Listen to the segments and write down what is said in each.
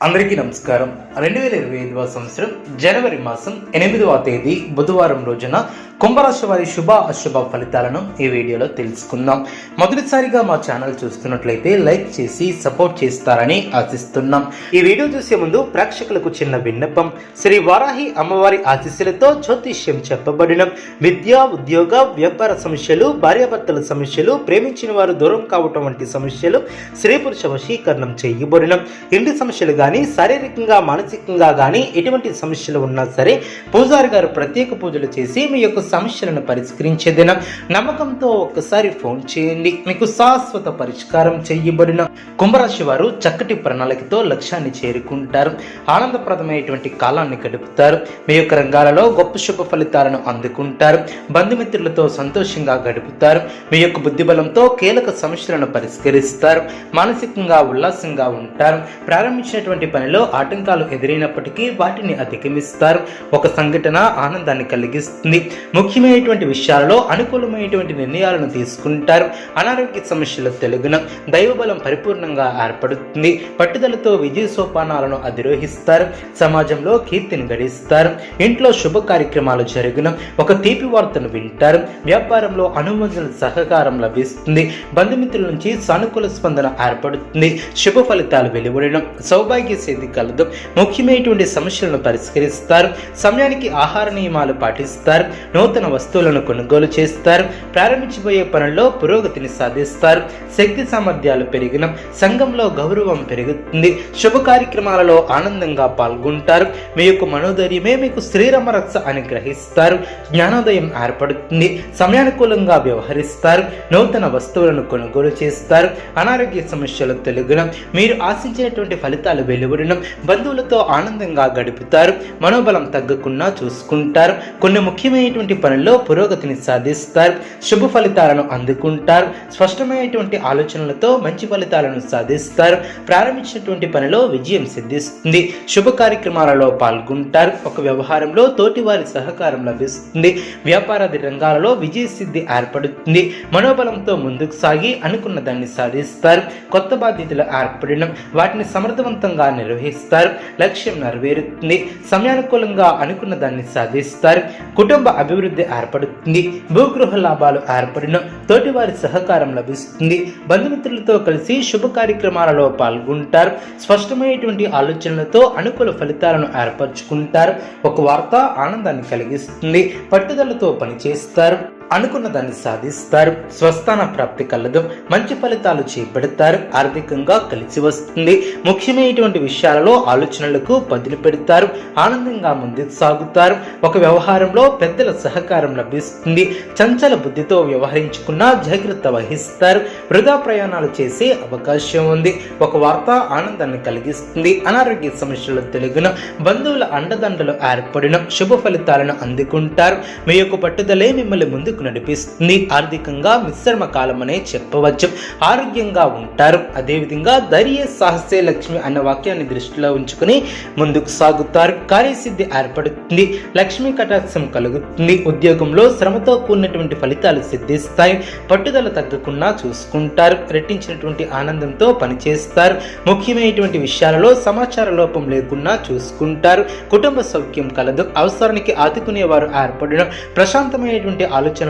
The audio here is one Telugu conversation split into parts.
అందరికీ నమస్కారం. 2025వ సంవత్సరం జనవరి మాసం 8వ తేదీ బుధవారం రోజున కుంభరాశి వారి శుభ అశుభ ఫలితాలను ఈ వీడియోలో తెలుసుకుందాం. మొదటిసారిగా మా ఛానల్ చూస్తున్నట్లయితే లైక్ చేసి సపోర్ట్ చేస్తారని ఆశిస్తున్నాం. ఈ వీడియో చూసే ముందు ప్రేక్షకులకు చిన్న విన్నపం. శ్రీ వారాహి అమ్మవారి ఆశీస్సులతో జ్యోతిష్యం చెప్పబడిన విద్య, ఉద్యోగ, వ్యాపార సమస్యలు, భార్యాభర్తల సమస్యలు, ప్రేమించిన వారు దూరం కావటం వంటి సమస్యలు, స్త్రీ పురుష వశీకరణం చేయబడిన ఇంటి సమస్యలు కానీ, శారీరకంగా మానసికంగా కానీ ఎటువంటి సమస్యలు ఉన్నా సరే పూజారి గారు ప్రత్యేక పూజలు చేసి మీ యొక్క సమస్యలను పరిష్కరించే దినం. నమ్మకంతో ఒక్కసారి ఫోన్ చేయండి, మీకు శాశ్వత పరిష్కారం చేయబడిన. కుంభరాశి వారు చక్కటి ప్రణాళికతో లక్ష్యాన్ని చేరుకుంటారు. ఆనందప్రదమైనటువంటి కాలాన్ని గడుపుతారు. మీ యొక్క రంగాలలో గొప్ప శుభ ఫలితాలను అందుకుంటారు. బంధుమిత్రులతో సంతోషంగా గడుపుతారు. మీ యొక్క బుద్ధిబలంతో కీలక సమస్యలను పరిష్కరిస్తారు. మానసికంగా ఉల్లాసంగా ఉంటారు. ప్రారంభించినటువంటి పనిలో ఆటంకాలు ఎదురైనప్పటికీ వాటిని అధిగమిస్తారు. ఒక సంఘటన ఆనందాన్ని కలిగిస్తుంది. ముఖ్యమైనటువంటి విషయాలలో అనుకూలమైనటువంటి నిర్ణయాలను తీసుకుంటారు. అనారోగ్య సమస్యలు తెలుగున దైవబలం పరిపూర్ణంగా ఏర్పడుతుంది. పట్టుదలతో విజయ సోపానాలను అధిరోహిస్తారు. సమాజంలో కీర్తిని గడిస్తారు. ఇంట్లో శుభ కార్యక్రమాలు జరుగున ఒక తీపి వార్తను వింటారు. వ్యాపారంలో అనుమతుల సహకారం లభిస్తుంది. బంధుమిత్రుల నుంచి సానుకూల స్పందన ఏర్పడుతుంది. శుభ ఫలితాలు వెలువడడం, సౌభాగ్య సిద్ధి కలదు. ముఖ్యమైనటువంటి సమస్యలను పరిష్కరిస్తారు. సమయానికి ఆహార నియమాలు పాటిస్తారు. నూతన వస్తువులను కొనుగోలు చేస్తారు. ప్రారంభించబోయే పనుల్లో పురోగతిని సాధిస్తారు. శక్తి సామర్థ్యాలు పెరిగిన సంఘంలో గౌరవం పెరుగుతుంది. శుభ కార్యక్రమాలలో ఆనందంగా పాల్గొంటారు. మీ యొక్క మనోధైర్యమే మీకు శ్రీరామ రక్ష అని గ్రహిస్తారు. జ్ఞానోదయం ఏర్పడుతుంది. సమయానుకూలంగా వ్యవహరిస్తారు. నూతన వస్తువులను కొనుగోలు చేస్తారు. అనారోగ్య సమస్యలు తెలుగున మీరు ఆశించినటువంటి ఫలితాలు వెలువడడం, బంధువులతో ఆనందంగా గడుపుతారు. మనోబలం తగ్గకుండా చూసుకుంటారు. కొన్ని ముఖ్యమైనటువంటి పనుల్లో పురోగతిని సాధిస్తారు. శుభ ఫలితాలను అందుకుంటారు. స్పష్టమైనటువంటి ఆలోచనలతో మంచి ఫలితాలను సాధిస్తారు. ప్రారంభించినటువంటి పనిలో విజయం సిద్ధిస్తుంది. శుభ కార్యక్రమాలలో పాల్గొంటారు. ఒక వ్యవహారంలో తోటివారి సహకారం లభిస్తుంది. వ్యాపారాది రంగాలలో విజయ సిద్ధి ఏర్పడుతుంది. మనోబలంతో ముందుకు సాగి అనుకున్న దాన్ని సాధిస్తారు. కొత్త బాధ్యతలు ఏర్పడడం, వాటిని సమర్థవంతంగా నిర్వహిస్తారు. లక్ష్యం నెరవేరుతుంది. సమయానుకూలంగా అనుకున్న దాన్ని సాధిస్తారు. కుటుంబ అభివృద్ధి ఏర్పడుతుంది. భూగృహ లాభాలు ఏర్పడిన తోటివారి సహకారం లభిస్తుంది. బంధుమిత్రులతో కలిసి శుభ కార్యక్రమాలలో పాల్గొంటారు. స్పష్టమైనటువంటి ఆలోచనలతో అనుకూల ఫలితాలను ఏర్పరచుకుంటారు. ఒక వార్త ఆనందాన్ని కలిగిస్తుంది. పట్టుదలతో పనిచేస్తారు. అనుకున్న దాన్ని సాధిస్తారు. స్వస్థాన ప్రాప్తి కలదు. మంచి ఫలితాలు చేపడతారు. ఆర్థికంగా కలిసి వస్తుంది. ముఖ్యమైనటువంటి విషయాలలో ఆలోచనలకు పదులు పెడతారు. ఆనందంగా ముందుకు సాగుతారు. ఒక వ్యవహారంలో పెద్దల సహకారం లభిస్తుంది. చంచల బుద్ధితో వ్యవహరించుకున్న జాగ్రత్త వహిస్తారు. వృధా ప్రయాణాలు చేసే అవకాశం ఉంది. ఒక వార్త ఆనందాన్ని కలిగిస్తుంది. అనారోగ్య సమస్యలు తెలుగున బంధువుల అండదండలు ఏర్పడిన శుభ ఫలితాలను అందుకుంటారు. మీ యొక్క పట్టుదలే మిమ్మల్ని ముందుకు నడిపిస్తుంది. ఆర్థికంగా మిశ్రమ కాలం అనే చెప్పవచ్చు. ఆరోగ్యంగా ఉంటారు. అదేవిధంగా ధైర్య సాహసే లక్ష్మి అన్న వాక్యాన్ని దృష్టిలో ఉంచుకుని ముందుకు సాగుతారు. కార్యసిద్ధి ఏర్పడుతుంది. లక్ష్మీ కటాక్షం కలుగుతుంది. ఉద్యోగంలో శ్రమతో కూడినటువంటి ఫలితాలు సిద్ధిస్తాయి. పట్టుదల తగ్గకుండా చూసుకుంటారు. రెట్టించినటువంటి ఆనందంతో పనిచేస్తారు. ముఖ్యమైనటువంటి విషయాలలో సమాచార లోపం లేకుండా చూసుకుంటారు. కుటుంబ సౌఖ్యం కలదు. అవసరానికి ఆదుకునేవారు ఏర్పడడం, ప్రశాంతమైనటువంటి ఆలోచనలతో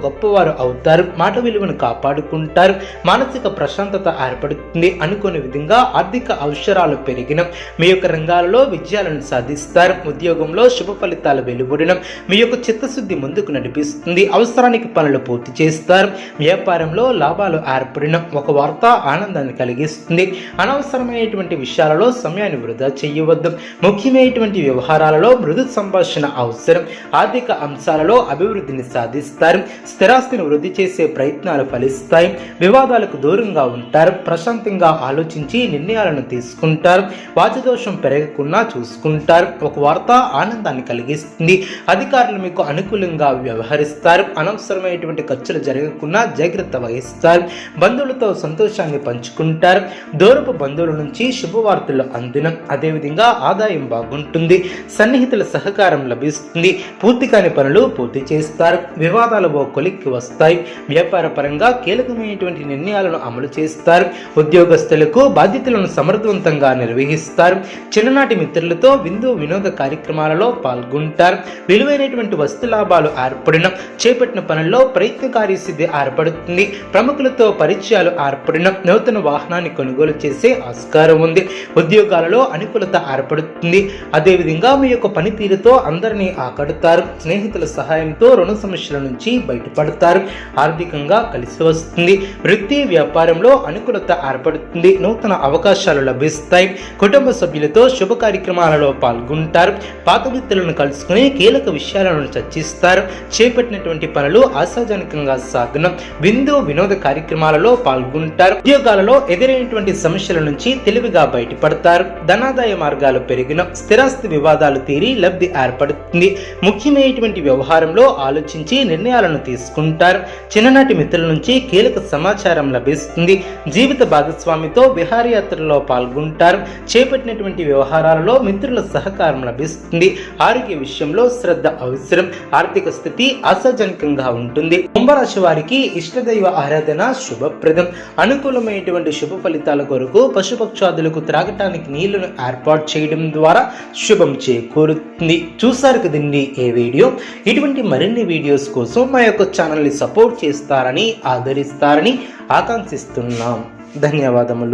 గొప్పవారు అవుతారు. మాట విలువను కాపాడుకుంటారు. మానసిక ప్రశాంతత ఏర్పడుతుంది. అనుకోని విధంగా ఆర్థిక అవసరాలు పెరిగిన మీ యొక్క రంగాలలో విజయాలను సాధిస్తారు. ఉద్యోగంలో శుభ ఫలితాలు వెలువడడం, మీ యొక్క చిత్తశుద్ధి ముందుకు నడిపిస్తుంది. అవసరానికి పనులు పూర్తి చేస్తారు. వ్యాపారంలో లాభాలు ఏర్పడిన ఒక వార్త ఆనందాన్ని కలిగిస్తుంది. అనవసరమైనటువంటి విషయాలలో సమయాన్ని వృధా చేయవద్దు. ముఖ్యమైనటువంటి వ్యవహారాలలో మృదు సంభాషణ అవసరం. ఆర్థిక అంశాలలో అభివృద్ధిని సాధిస్తారు. స్థిరాస్తిని వృద్ధి చేసే ప్రయత్నాలు ఫలిస్తాయి. వివాదాలకు దూరంగా ఉంటారు. ప్రశాంతంగా ఆలోచించి నిర్ణయాలను తీసుకుంటారు. వాచదోషం పెరగకుండా చూసుకుంటారు. ఒక వార్త ఆనందాన్ని కలిగిస్తుంది. అధికారులు మీకు అనుకూలంగా వ్యవహరిస్తారు. అనవసరమైనటువంటి ఖర్చులు జరగకుండా జాగ్రత్త వహిస్తారు. బంధువులతో సంతోషాన్ని పంచుకుంటారు. దూరపు బంధువుల నుంచి శుభవార్తలు అందినం. అదేవిధంగా ఆదాయం బాగుంటుంది. సన్నిహితుల సహకారం లభిస్తుంది. పూర్తి కాని పనులు పూర్తి చేస్తారు. వివాద వ్యవహారాలు ఓ కొలిక్కి వస్తాయి. వ్యాపార పరంగా కీలకమైనటువంటి నిర్ణయాలను అమలు చేస్తారు. ఉద్యోగస్తులకు బాధ్యతలను సమర్థవంతంగా నిర్వహిస్తారు. చిన్ననాటి మిత్రులతో విందు వినోద కార్యక్రమాలలో పాల్గొంటారు. విలువైనటువంటి వస్తు లాభాలు ఏర్పడిన చేపట్టిన పనుల్లో ప్రయత్న కార్యసిద్ధి ఏర్పడుతుంది. ప్రముఖులతో పరిచయాలు ఏర్పడిన నూతన వాహనాన్ని కొనుగోలు చేసే ఆస్కారం ఉంది. ఉద్యోగాలలో అనుకూలత ఏర్పడుతుంది. అదేవిధంగా మీ యొక్క పనితీరుతో అందరినీ ఆకడతారు. స్నేహితుల సహాయంతో రుణ సమస్యల నుంచి బయటపడతారు. ఆర్థికంగా కలిసి వస్తుంది. వృత్తి వ్యాపారంలో అనుకూలత ఏర్పడుతుంది. నూతన అవకాశాలు లభిస్తాయి. కుటుంబ సభ్యులతో శుభ కార్యక్రమాలలో పాల్గొంటారు. పాత మిత్రులను కలుసుకుని కీలక విషయాలను చర్చిస్తారు. చేపట్టినటువంటి పనులు ఆశాజనకంగా సాగును. విందు వినోద కార్యక్రమాలలో పాల్గొంటారు. ఉద్యోగాలలో ఎదురైనటువంటి సమస్యల నుంచి తెలివిగా బయటపడతారు. ధనాదాయ మార్గాలు పెరిగిన స్థిరాస్తి వివాదాలు తీరి లబ్ధి ఏర్పడుతుంది. ముఖ్యమైనటువంటి వ్యవహారంలో ఆలోచించి నిర్ణయాలను తీసుకుంటారు. చిన్ననాటి మిత్రుల నుంచి కీలక సమాచారం లభిస్తుంది. జీవిత భాగస్వామితో విహారయాత్రలో పాల్గొంటారు. చేపట్టినటువంటి వ్యవహారాలలో మిత్రుల సహకారం లభిస్తుంది. ఆరోగ్య విషయంలో శ్రద్ధ అవసరం. ఆర్థిక స్థితి ఆశాజనకంగా ఉంటుంది. కుంభరాశి వారికి ఇష్టదైవ ఆరాధన శుభప్రదం. అనుకూలమైనటువంటి శుభ ఫలితాల కొరకు పశుపక్షాదులకు త్రాగటానికి నీళ్లను ఏర్పాటు చేయడం ద్వారా శుభం చేకూరుతుంది. చూసారు కదండి ఈ వీడియో. ఇటువంటి మరిన్ని వీడియోస్ కోసం మా యొక్క ఛానల్ని సపోర్ట్ చేస్తారని ఆదరిస్తారని ఆకాంక్షిస్తున్నాం. ధన్యవాదములు.